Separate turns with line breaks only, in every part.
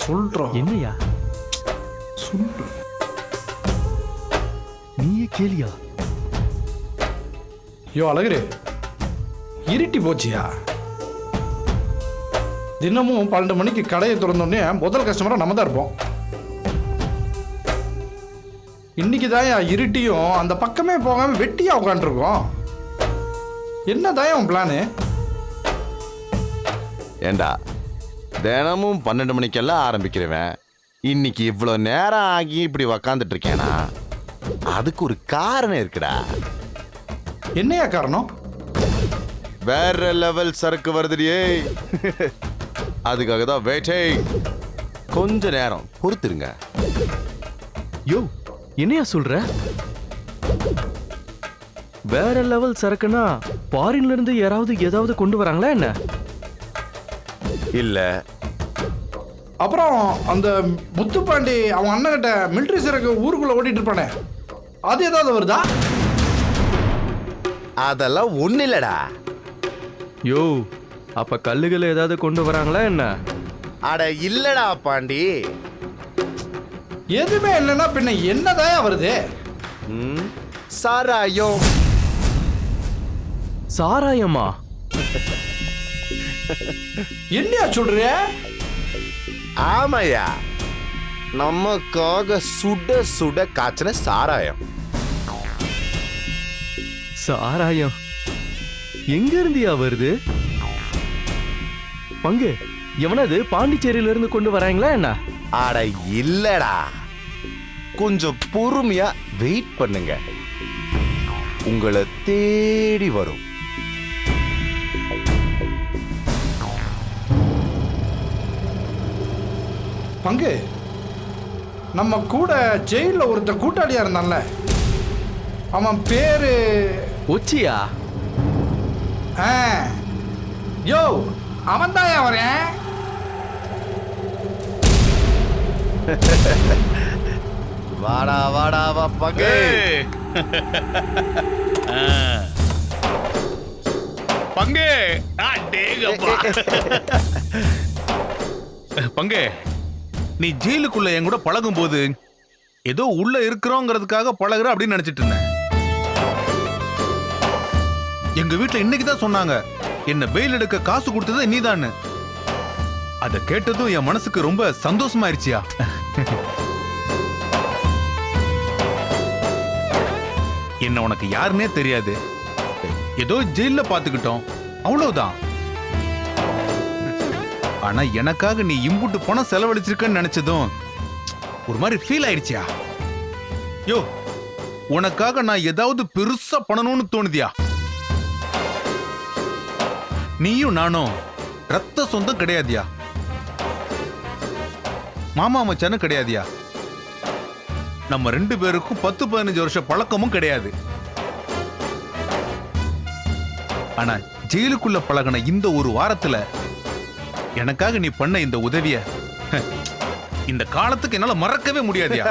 சொல்றோம்.
என்னையா
சொல்லு.
நீயே கேளியா?
யோ அழகரு, இருட்டி போச்சியா? தினமும் 12 மணிக்கு கடையை திறந்தோடனே முதல் கஸ்டமராக நம்ம தான் இருப்போம். இன்னைக்கு தான் இருட்டியும் அந்த பக்கமே போகாம வெட்டியா உட்காந்துருக்கோம். என்ன தான் உன் பிளானு?
ஏண்டா தினமும் 12 மணிக்கெல்லாம் ஆரம்பிக்கிறவன் இன்னைக்கு இவ்வளோ நேரம் ஆகி இப்படி உக்காந்துட்டு இருக்கேனா அதுக்கு ஒரு காரணம் இருக்குடா.
என்னையா காரணம்?
வேற லெவல் சரக்கு வருதுடியே. அதுக்காக தான் வெயிட்டிங். கொஞ்ச நேரம் பொறுத்துருங்க.
யோ என்னையா சொல்ற? வேற லெவல் சரக்குன்னா ஃபாரின்ல இருந்து யாராவது ஏதாவது கொண்டு வராங்களா என்ன?
இல்ல.
அப்புறம் அந்த முத்துப்பாண்டி அவன் அண்ணன்கிட்ட மிலிட்ரி சரக்கு ஊருக்குள்ள ஓட்டிட்டு இருப்பானே, அது ஏதாவது வருதா?
அதெல்லாம் ஒண்ணு இல்லடா.
யோ அப்ப கல்லுகள் ஏதாவது கொண்டு வராங்களா என்ன?
அட இல்லடா பாண்டி.
எதுவுமே இல்லைன்னா பின்ன என்னதான் வருது?
சாராயம்.
சாராயமா?
என்னையா சொல்ற?
ஆமாயா, நமக்காக சுட சுட காய்ச்சின சாராயம்.
சாராயம் எங்க இருந்தியா வருது? பங்கு எவனது பாண்டிச்சேரியில இருந்து கொண்டு வராங்களா என்ன?
அட இல்லடா, கொஞ்சம் பொறுமையா வெயிட் பண்ணுங்க, உங்களை தேடி வரும்.
பங்கு, நம்ம கூட ஜெயில ஒருத்த கூட்டாளியா இருந்தான்ல, அவன் பேரு
ஒச்சியா?
யோ அவன் தான் வரேன்.
வாடா வாடா வா பங்கு.
பங்கு பங்கு, நீ ஜெயிலுக்குள்ள என் கூட பழகும் போது ஏதோ உள்ள இருக்கிறோங்கிறதுக்காக பழகுற அப்படின்னு நினைச்சிட்டு இருந்தேன். எங்க வீட்டுல இன்னைக்குதான் சொன்னாங்க என்ன பெயில் எடுக்க காசு கொடுத்தது நீதான்னு. அத கேட்டதும் என் மனசுக்கு ரொம்ப சந்தோஷமாயிருச்சியா. என்ன உனக்கு யாருன்னே தெரியாது, ஏதோ ஜெயில பாத்துக்கிட்டோம் அவ்வளவுதான். ஆனா எனக்காக நீ இம்புட்டு பணம் செலவழிச்சிருக்கன்னு நினைச்சதும் ஒரு மாதிரி ஃபீல் ஆயிடுச்சியா. யோ உனக்காக நான் ஏதாவது பெருசா பண்ணணும்னு தோணுதியா? நீயும் நானும் ரத்த சொந்தம் கிடையாதியா, மாமா மச்சானும் கிடையாதியா, நம்ம 2 பேருக்கும் 10-15 வருஷம் பழக்கமும் கிடையாது. ஆனா ஜெயிலுக்குள்ள பழகின இந்த ஒரு வாரத்துல எனக்காக நீ பண்ண இந்த உதவிய இந்த காலத்துக்கு என்னால மறக்கவே முடியாதியா.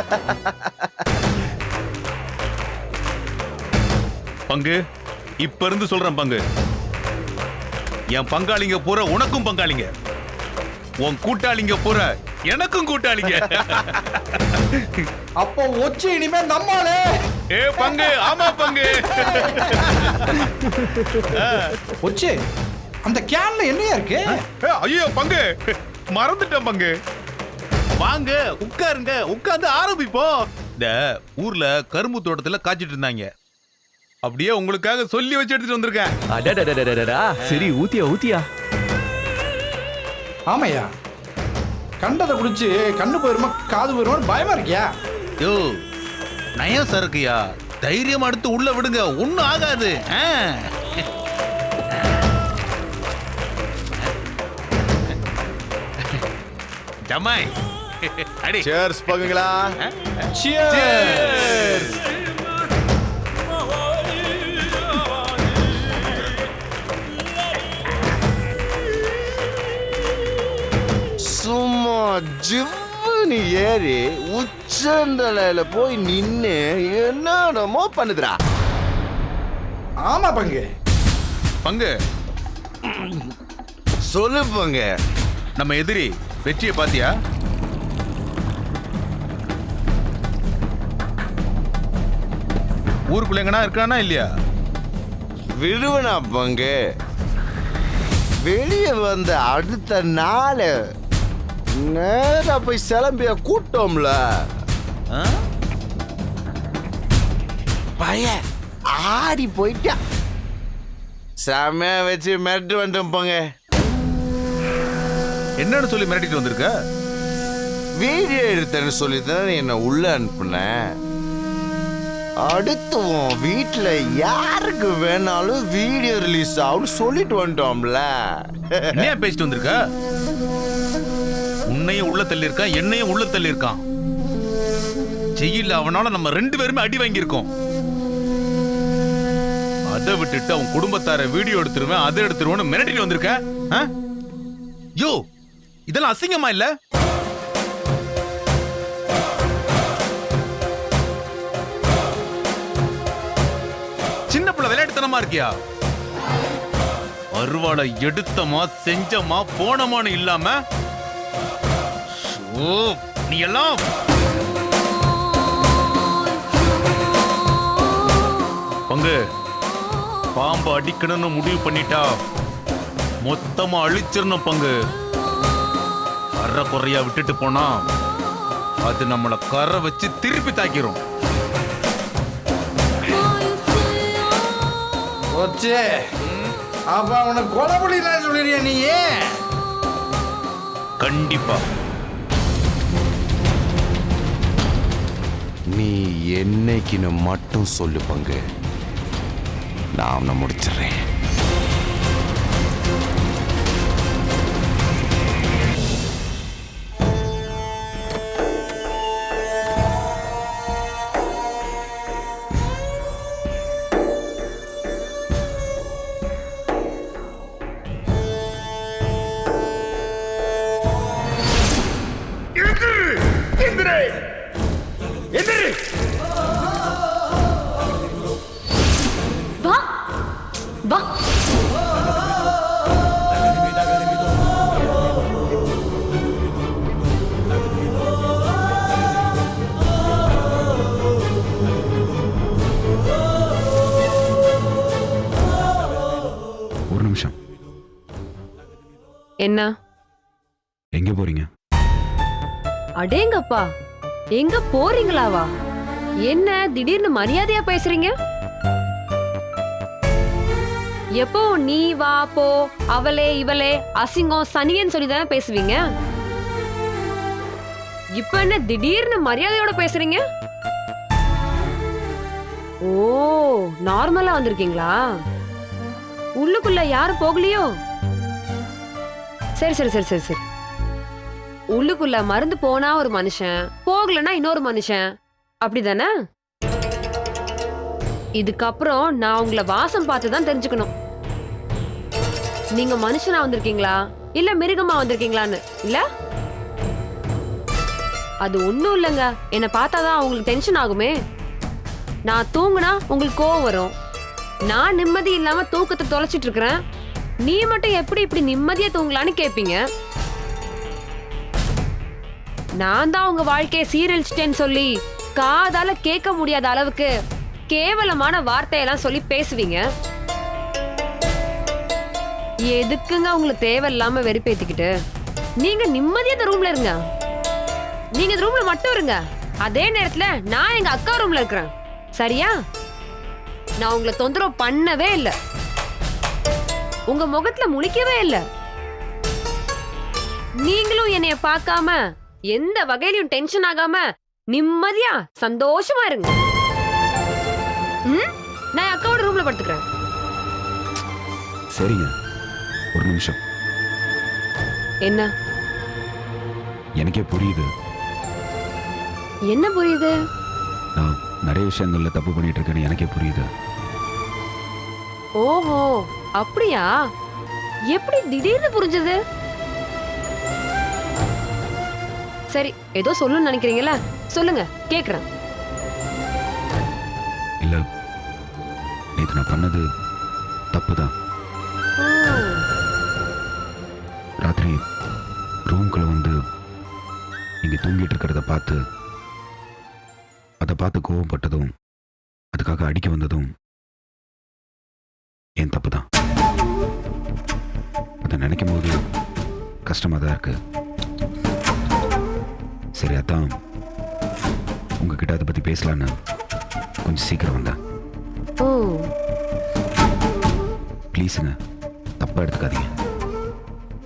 பங்கு, இப்ப இருந்து சொல்றேன் பங்கு, என் பங்காளிங்க பூரா உனக்கும் பங்காளிங்க, உன் கூட்டாளிங்க பூரா எனக்கும் கூட்டாளிங்க.
அப்போ ஒச்சி இனிமே நம்மாலே.
ஏ பங்கு, ஆமா பங்கு.
ஒச்சி அந்த கேன்ல என்னையா இருக்கு?
ஐயோ பங்கு, மறந்துட்டேன் பங்கு. வாங்க உட்காருங்க, உட்கார்ந்து ஆரம்பிப்போம். இந்த ஊர்ல கரும்பு தோட்டத்துல காய்ச்சிட்டு இருந்தாங்க, அப்படியே உங்களுக்காக சொல்லி வச்சு எடுத்துட்டு வந்திருக்கேன்.
அடடடடடடா, சரி ஊத்தியா ஊத்தியா.
ஆமையா, கண்டதை குடிச்சு கண்ணு போயிருமா காது போயிருமா பயமா இருக்கியா?
யோ நயம் சரக்குயா, தைரியம் எடுத்து உள்ள விடுங்க, ஒண்ணும் ஆகாது. ஜமாய் அடி.
சேர்ஸ் பங்குங்களா.
Cheers!
சும்மா ஜிவ்னு ஏறி உச்சந்தலையில போய் நின்னு என்னமோ பண்ணுதுடா.
ஆமா பங்கு.
பங்கு
சொல்லு பங்கு.
நம்ம எதிரி வெற்றியை பாத்தியா? ஊருக்குள்ள எங்கனா இருக்கானா இல்லையா?
விடுவனா பங்கு? வெளியே வந்த அடுத்த நாள் நேரா போய் சிலம்பிய கூட்டோம்ல,
ஆ?
பய ஆடி போயிட்டா. செமையா வச்சு மிரட்டு வந்துட்டோம் போங்க.
என்னன்னு சொல்லி மிரட்டிட்டு வந்திருக்க?
வீடியோ எடுத்தேன்னு சொல்லி தான் என்ன உள்ள அனுப்புனேன். அடுத்து உன் வீட்டுல யாருக்கு வேணாலும் வீடியோ ரிலீஸ் ஆகும் சொல்லிட்டு வந்துட்டோம்ல.
என்ன பேசிட்டு வந்திருக்க? உன்னையும் உள்ள தள்ளி இருக்கான், என்னையும் உள்ள தள்ளி இருக்கான். ஜெயில அவனால நம்ம 2 பேருமே அடி வாங்கியிருக்கோம். அதை விட்டுட்டு அவன் குடும்பத்தார வீடியோ எடுத்துருவேன், அதை எடுத்துருவேன்னு மிரட்டிட்டு வந்திருக்க? ஆ? யோ, இதெல்லாம் அசிங்கமா இல்ல? சின்ன பிள்ளை விளையாட்டுத்தனமா இருக்கியா? அருவாளை எடுத்தமா செஞ்சமா போனமான்னு இல்லாம ஓ, நீ எல்லாம் பங்கு பாம்பு அடிக்கணும்னு முடிவு பண்ணிட்டா மொத்தமா அழிச்சிடணும் பங்கு. கரை குறையா விட்டுட்டு போனா அது நம்மள கரை வச்சு திருப்பி தாக்கிரும்.
போச்சே. அப்ப அவனை கொலை பண்ணிடலாம் சொல்லிடுறியா நீ?
கண்டிப்பா.
நீ என்னைக்குன்னு மட்டும் சொல்லு பங்கு, நான் அவனை முடிச்சிடுறேன்.
வா வா.
ஒரு நிமிஷம்.
என்ன?
எங்க போறீங்க?
அடேங்கப்பா, எங்க போறீங்களாவா? என்ன திடீர்னு மரியாதையா பேசுறீங்க? எப்போ நீ வா போ, அவளே இவளே, அசிங்கம் சனியன்னு சொல்லி தானே பேசுவீங்க. இப்ப என்ன திடீர்னு மரியாதையோட பேசுறீங்க? ஓ, நார்மலா வந்திருக்கீங்களா? உள்ளுக்குள்ள யாரும் போகலையோ? சரி சரி சரி சரி சரி. உள்ளுக்குள்ள மருந்து போனா ஒரு மனுஷன், போகலன்னா இன்னொரு மனுஷன், அப்படிதானே? இதுக்கப்புறம் நான் உங்களை வாசம் பார்த்து தான் தெரிஞ்சுக்கணும். நீங்க மனுஷனா வந்திருக்கீங்களா இல்ல மிருகமா வந்திருக்கீங்களான்னு. இல்ல அது ஒண்ணும் இல்லைங்க. என்னை பார்த்தாதான் உங்களுக்கு டென்ஷன் ஆகுமே. நான் தூங்குனா உங்களுக்கு கோவம் வரும். நான் நிம்மதி இல்லாம தூக்கத்தை தொலைச்சிட்டு இருக்கிறேன். நீ மட்டும் எப்படி இப்படி நிம்மதியா தூங்கலான்னு கேட்பீங்க. நான் தான் உங்க வாழ்க்கையை சீரழிச்சிட்டேன்னு சொல்லி காதால கேட்க முடியாத அளவுக்கு கேவலமான வார்த்தையெல்லாம் சொல்லி பேசுவீங்க. எதுக்குங்க உங்களுக்கு தேவையில்லாம வெறுப்பேத்திக்கிட்டு? நீங்க நிம்மதியா இந்த ரூம்ல இருங்க. நீங்க இந்த ரூம்ல மட்டும் இருங்க. அதே நேரத்துல நான் எங்க அக்கா ரூம்ல இருக்கிறேன். சரியா? நான் உங்களை தொந்தரவு பண்ணவே இல்லை. உங்க முகத்துல முழிக்கவே இல்லை. நீங்களும் என்னைய பார்க்காம எந்த வகையிலும் டென்ஷன் ஆகாம நிம்மதியா சந்தோஷமா இருங்க. நான் அக்காவோட ரூம்ல படுத்துக்கிறேன்.
சரிங்க, ஒரு நிமிஷம்.
என்ன?
எனக்கே புரியுது.
என்ன புரியுது?
நான் நிறைய விஷயங்கள்ல தப்பு பண்ணிட்டு இருக்கேன்னு எனக்கே புரியுது.
ஓஹோ, அப்படியா? எப்படி திடீர்னு புரிஞ்சது? சரி, ஏதோ சொல்லணும்னு நினைக்கிறீங்களா? சொல்லுங்க, கேக்குறேன்.
இல்ல, நேத்து நான் பண்ணது தப்புதான். ராத்திரி ரூம்குள்ள வந்து நீங்க தூங்கிட்டு இருக்கிறத பார்த்து கோவப்பட்டதும் அதுக்காக அடிக்க வந்ததும் என் தப்பு தான். அதை நினைக்கும் போது கஷ்டமாக தான் இருக்கு. சரி, அதான் உங்ககிட்ட அதை பற்றி பேசலான்னு கொஞ்சம் சீக்கிரம் வந்தேன்.
ஓ,
ப்ளீஸுங்க, தப்பாக எடுத்துக்காதீங்க.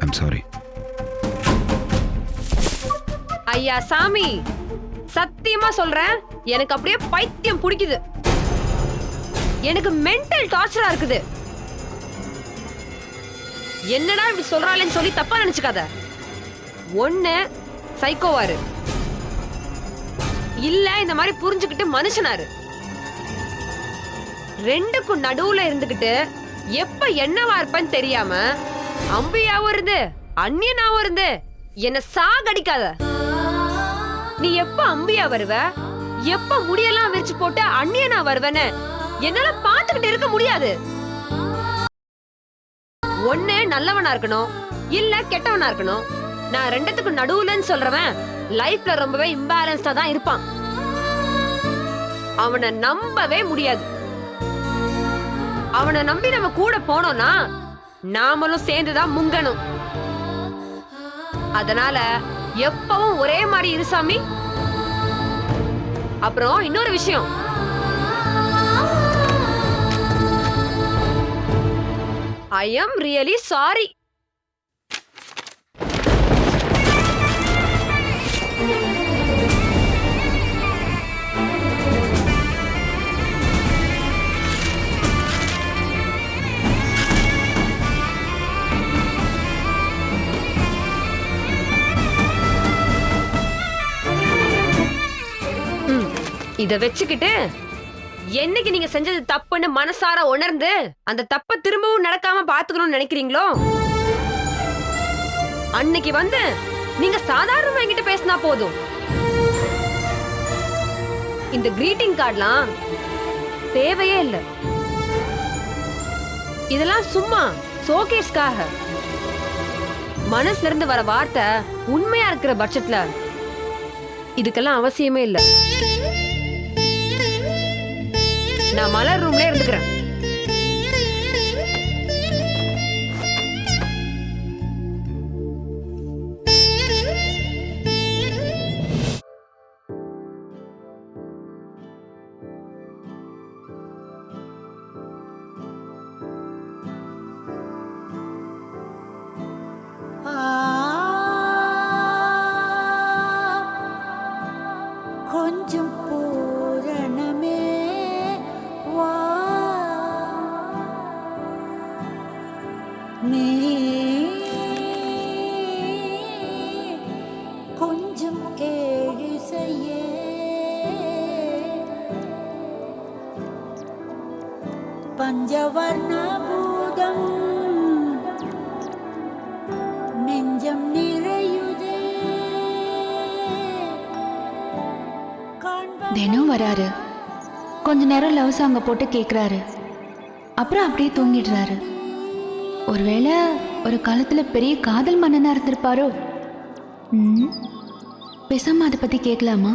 I'm sorry.
ஐயா சாமி, சத்தியமா சொல்றேன், எனக்கு அப்படியே பைத்தியம் பிடிக்குது. எனக்கு மென்டல் டார்ச்சரா இருக்குது. என்னடா இப்படி சொல்றாளேன்னு சொல்லி தப்பா நினைச்சுக்காத. ஒண்ணு சைக்கோவாரு, இல்ல இந்த மாதிரி புரிஞ்சுக்கிட்டு மனுஷனாரு. ரெண்டுக்கும் நடுவுல இருந்துகிட்டு எப்ப என்னவா இருப்பேன்னு தெரியாம அம்பியாவும் இருந்து அந்நியனாவும் இருந்து என்ன சாகடிக்காத. நீ எப்ப அம்பியா வருவ, எப்ப முடியெல்லாம் விரிச்சு போட்டு அந்நியனா வருவன்னு என்னால பாத்துக்கிட்டு இருக்க முடியாது. ஒண்ணு நல்லவனா இருக்கணும், இல்ல கெட்டவனா இருக்கணும். நான் ரெண்டுத்துக்கும் நடுவுலன்னு சொல்றவன் லைஃப்ல ரொம்பவே இம்பேலன்ஸ்டா தான் இருப்பான். அவனை நம்பவே முடியாது. அவனை நம்பி நம்ம கூட போனோம்னா நாமளும் சேர்ந்துதான் முங்கணும். அதனால எப்பவும் ஒரே மாதிரி இரு சாமி. அப்புறம் இன்னொரு விஷயம், ஐ எம் ரியலி சாரி. இத வச்சுக்கிட்டு என்னைக்கு நீங்க செஞ்சது தப்புன்னு மனசார உணர்ந்து அந்த தப்ப திரும்பவும் நடக்காம பாத்துக்கணும்னு நினைக்கிறீங்களோ, அன்னைக்கு வந்து நீங்க சாதாரணமா என்கிட்ட பேசினா போதும். இந்த கிரீட்டிங் கார்ட்லாம் தேவையே இல்ல. இதெல்லாம் சும்மா ஷோகேஸ்க்காக. மனசுல இருந்து வர வார்த்தை உண்மையா இருக்கிற பட்சத்துல இதுக்கெல்லாம் அவசியமே இல்ல. நான் மலர் ரூம்ல இருந்துக்கிறேன்.
கொஞ்சம் பூரணமே வா, நீ கொஞ்சம் கேள்வி செய்ய, பஞ்சவர்ண பூதம் நெஞ்சம் நிறையுதே.
தினம் வராரு, கொஞ்ச நேரம் லவ் சாங்க போட்டு கேட்குறாரு, அப்புறம் அப்படியே தூங்கிடுறாரு. ஒருவேளை ஒரு காலத்தில் பெரிய காதல் மன்னனா இருந்திருப்பாரோ? பேசாம அதை பற்றி கேட்கலாமா?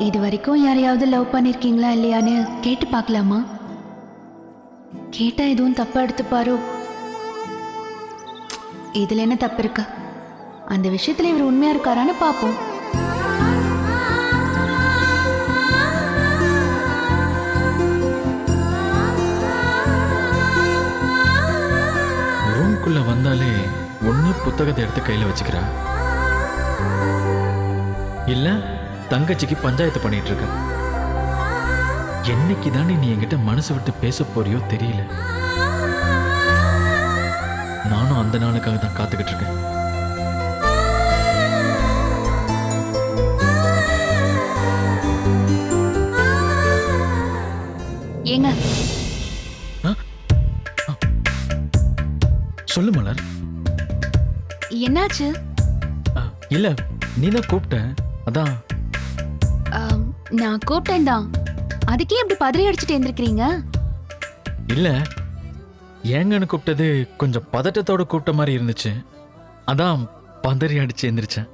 இது வரைக்கும் யாரையாவது லவ் பண்ணியிருக்கீங்களா இல்லையான்னு கேட்டு பார்க்கலாமா? கேட்டால் எதுவும் தப்பாக எடுத்துப்பாரோ? இதில் என்ன தப்பு இருக்கு? அந்த விஷயத்தில் இவர் உண்மையாக இருக்காரான்னு பார்ப்போம்.
ரூம்குள்ள வந்தாலே ஒண்ணு புத்தகத்தை எடுத்து கையில வச்சுக்கிறா, இல்ல தங்கச்சிக்கு பஞ்சாயத்து பண்ணிட்டு இருக்க. என்னைக்கு தானே நீ என்கிட்ட மனசு விட்டு பேச போறியோ தெரியல. நானும் அந்த நாளுக்காக தான் காத்துக்கிட்டு இருக்கேன்.
ஏங்க,
சொல்லு மலர்.
என்னாச்சு?
இல்ல நீ தான் கூப்பிட்ட, அதான்.
நான் கூப்பிட்டேன் தான், அதுக்கே இப்படி பதறி அடிச்சுட்டு இருந்திருக்கிறீங்க?
இல்ல ஏங்கன்னு கூப்பிட்டது கொஞ்சம் பதட்டத்தோட கூப்பிட்ட மாதிரி இருந்துச்சு, அதான் பதறி அடிச்சு எந்திரிச்சேன்.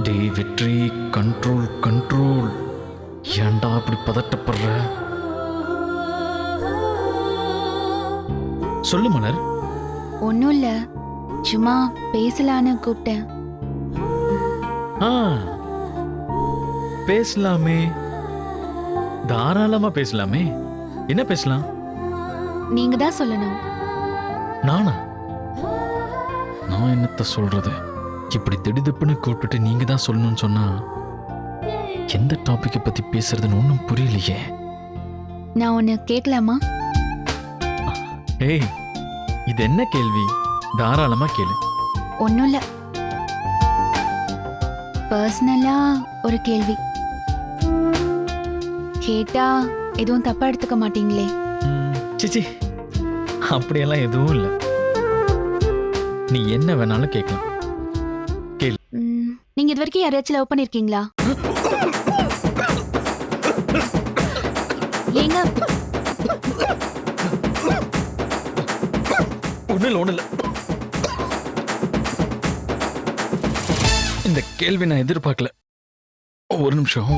டே வெற்றி, கண்ட்ரோல் கண்ட்ரோல். ஏன்டா அப்படி பதட்டப்படுற? சொல்லு மலர்.
ஒன்றும் இல்லை, சும்மா பேசலான்னு கூப்பிட்டேன்.
ஆ, பேசலாமே, தாராளமா பேசலாமே. என்ன பேசலாம்?
நீங்க தான் சொல்லணும்.
நானா? நான் என்னத்த சொல்றது? இப்படி திடுதிப்புன்னு கூப்பிட்டுட்டு நீங்க தான் சொல்லணும்னு சொன்னா எந்த டாபிக்கை பத்தி பேசுறதுன்னு ஒன்றும் புரியலையே.
நான் ஒன்று கேட்கலாமா?
ஏய், இது என்ன கேள்வி? தாராளமா கேளு.
ஒன்றும் இல்லை, பர்சனலா ஒரு கேள்வி கேட்டா எதுவும் தப்பா எடுத்துக்க மாட்டீங்களே?
சிச்சி, அப்படியெல்லாம் எதுவும் இல்லை. நீ என்ன வேணாலும் கேட்கலாம்.
நீங்க இது வரைக்கும் யாரையாச்சும் லவ் பண்ணிருக்கீங்களா? ஏங்க
ஒண்ணு இல்ல. இந்த கேள்வி நான் எதிர்பார்க்கல. ஒரு நிமிஷம்.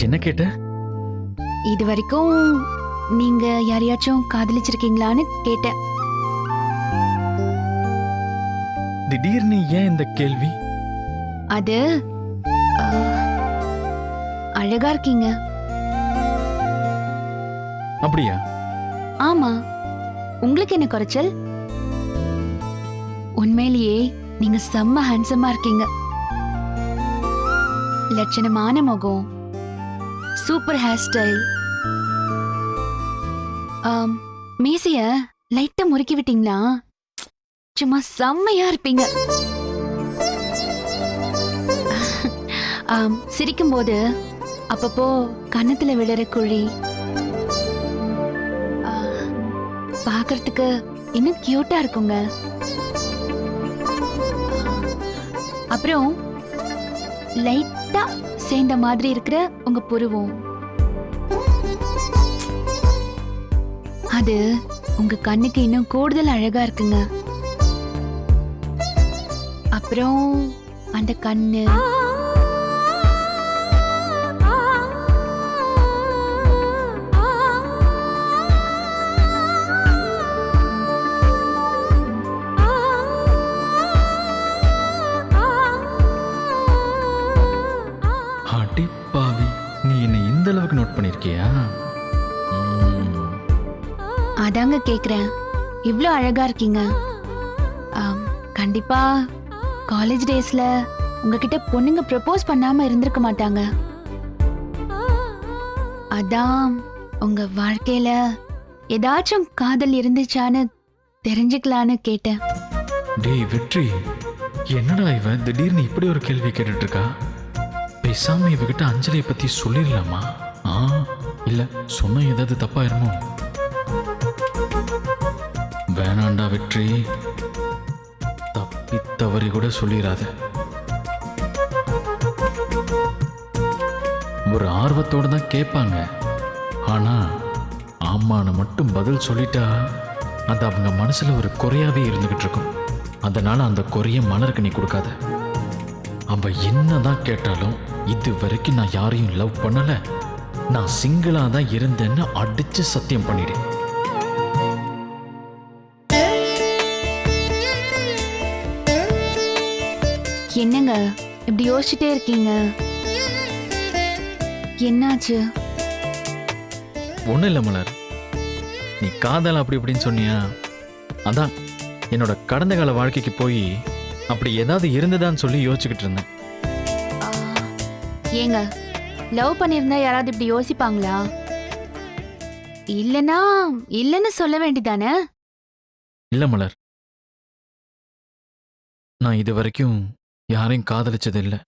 என்ன கேட்ட?
இது வரைக்கும் நீங்க யாரையாச்சும் காதலிச்சிருக்கீங்களான்னு கேட்டேன்.
திடீர்னு ஏன் இந்த கேள்வி?
அது அழகா இருக்கீங்க.
அப்படியா?
ஆமா, உங்களுக்கு என்ன குறைச்சல்? உண்மையிலேயே நீங்க செம்ம ஹேண்ட்ஸமா இருக்கீங்க. லட்சணமான முகம், சூப்பர் ஹேர் ஸ்டைல், மீசைய லைட்டா முறுக்கி விட்டீங்களா சும்மா செம்மையா இருப்பீங்க. சிரிக்கும் போது அப்பப்போ கன்னத்துல விழற குழி பார்க்கறதுக்கு இன்னும் கியூட்டா இருக்குங்க. அப்புறம் லைட்டா சேர்ந்த மாதிரி இருக்கிற உங்க புருவம், அது உங்க கண்ணுக்கு இன்னும் கூடுதல் அழகா இருக்குங்க. அப்புறம் அந்த கண்ணு,
அடிப்பாவி, நீ என்னை இந்த அளவுக்கு நோட் பண்ணிருக்கியா?
அதாங்க கேக்குறேன், இவ்ளோ அழகா இருக்கீங்க. கண்டிப்பா காலேஜ் டேஸ்ல உங்ககிட்ட பொண்ணுங்க ப்ரப்போஸ் பண்ணாம இருந்திருக்க மாட்டாங்க. அதான் உங்க வாழ்க்கையில ஏதாச்சும் காதல் இருந்துச்சான்னு தெரிஞ்சுக்கலான்னு கேட்டேன்.
டேய் வெற்றி, என்னடா இவ திடீர்னு இப்படி ஒரு கேள்வி கேட்டுட்டு இருக்கா? பேசாம இவகிட்ட அஞ்சலியை பத்தி சொல்லிடலாமா? இல்ல சொன்ன ஏதாவது தப்பாயிருமோ? வேணாண்டா வெற்றி, தப்பி தவறி கூட சொல்லிடாத. ஒரு ஆர்வத்தோட தான் கேட்பாங்க, ஆனா ஆமான்னு மட்டும் பதில் சொல்லிட்டா அது அவங்க மனசுல ஒரு குறையாவே இருந்துகிட்டு இருக்கும். அதனால அந்த குறைய மலருக்கு நீ கொடுக்காத. அவ என்னதான் கேட்டாலும் இது வரைக்கும் நான் யாரையும் லவ் பண்ணல, நான் சிங்கிளா தான் இருந்தேன்னு அடிச்சு சத்தியம் பண்ணிடு.
என்னங்க இப்படி யோசிச்சுட்டே இருக்கீங்க? என்னாச்சு?
ஒன்றும் இல்லை மலர், நீ காதல் அப்படி இப்படின்னு சொன்னியா, அதான் என்னோட கடந்த கால வாழ்க்கைக்கு போய் அப்படி ஏதாவது இருந்ததான்னு சொல்லி யோசிச்சுக்கிட்டு இருந்தேன்.
ஏங்க, லவ் பண்ணியிருந்தா யாராவது இப்படி யோசிப்பாங்களா? இல்லனா இல்லன்னு சொல்ல வேண்டிதானே?
இல்லை மலர், நான் இது வரைக்கும் யாரையும் காதலிச்சது இல்லை.